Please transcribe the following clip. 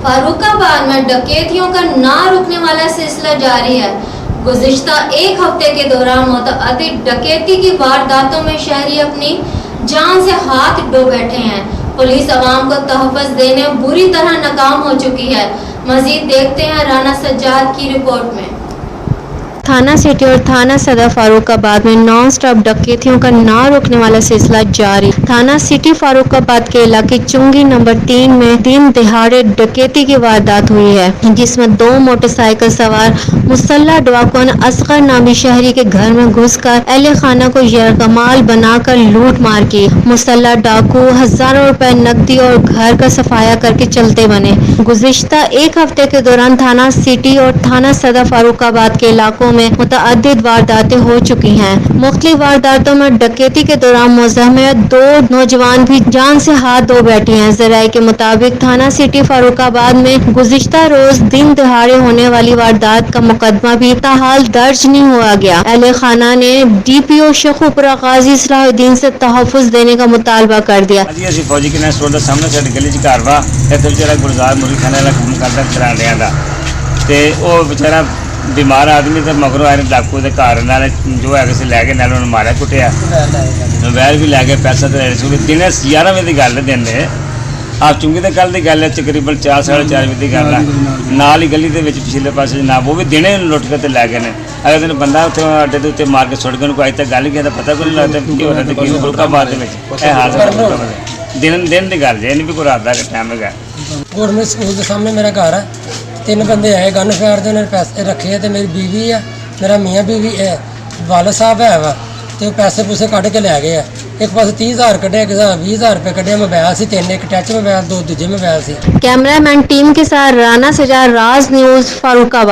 फारुखाबाद में डकैतियों का ना रुकने वाला सिलसिला जारी है। गुज़िश्ता एक हफ्ते के दौरान मुतअद्दिद डकैती की वारदातों में शहरी अपनी जान से हाथ धो बैठे हैं। पुलिस अवाम को तहफ़्फ़ुज़ देने बुरी तरह नाकाम हो चुकी है। मज़ीद देखते हैं राना सज्जाद की रिपोर्ट में। थाना सिटी और थाना सदर फारुखाबाद में नॉन स्टॉप डकैतियों का ना रुकने वाला सिलसिला जारी। थाना सिटी फारुखाबाद के इलाके चुंगी नंबर 3 में दिन दहाड़े डकैती की वारदात हुई है, जिसमें 2 मोटरसाइकिल सवार मुसल्लह डाकुओं ने असगर नामी शहरी के घर में घुसकर अहले खाना को यरगमाल बनाकर लूट मार की। मुसल्लह डाकू हजारों रुपए नकदी और घर का सफाया करके चलते बने। गुज़िश्ता एक हफ्ते के दौरान थाना सिटी और थाना सदर फारुखाबाद के इलाकों में मुतअद्दिद वारदातें हो चुकी हैं। मुख्तलिफ वारदातों में डकैती के दौरान मुज़म्मिल 2 नौजवान भी जान से हाथ धो बैठे हैं। ज़राए के मुताबिक थाना सिटी फारुखाबाद में गुज़िश्ता रोज दिन दहाड़े होने वाली वारदात का मुकदमा भी ताहाल दर्ज नहीं हुआ गया। अहले खाना ने DPO शेखुपुरा गाजी सलाहुद्दीन से तहफ़्फ़ुज़ देने का मुतालबा कर दिया। फौजी के स्टोर के सामने साड़ी गली च घर वा इत्थे बेचारा गुलजार मुर्गी खाने वाला काम करदा किराणिਆਂ ਦਾ ਤੇ ਉਹ बेचारा बीमार आदमी तो मगरों आए डाकू के घर नाल जो है किसी लैके नाल उन्होंने मारा कुटिया मोबाइल भी लै गए, पैसा तो ले सूरे दिन 11 बजे की गल है। दिन आप चुंगी तो कल की गल है, तकरीबन 4 साढ़े 4 बजे की गल है। नाल ही गली के पिछले पास जनाब वो भी दिने लुट के लै गए हैं। अगर दिन बंदा उत्थे अड्डे के उत्ते मार के सुट गए, कोई अज तक गल किया पता कोई नहीं लगता कि हो रहा है। फुलकाबाद के हाल दिन की गल है, भी कोई रात का टाइम है। गौरमेंट स्कूल के सामने मेरा घर है। 3 बंदे आए गन फायर के, उन्होंने पैसे रखे है। मेरी बीवी है, मेरा मियाँ बीवी है, वालद साहब है वा, तो पैसे पूसे कढ़ के लै गए। एक पास 30,000 कढ़े, एक 20,000 रुपये कढ़े। मोबाइल से 3, एक टच मोबाइल, 2 दूजे मोबाइल से। कैमरामैन टीम के साथ राना सज्जाद, राज न्यूज़ फारुखाबाद।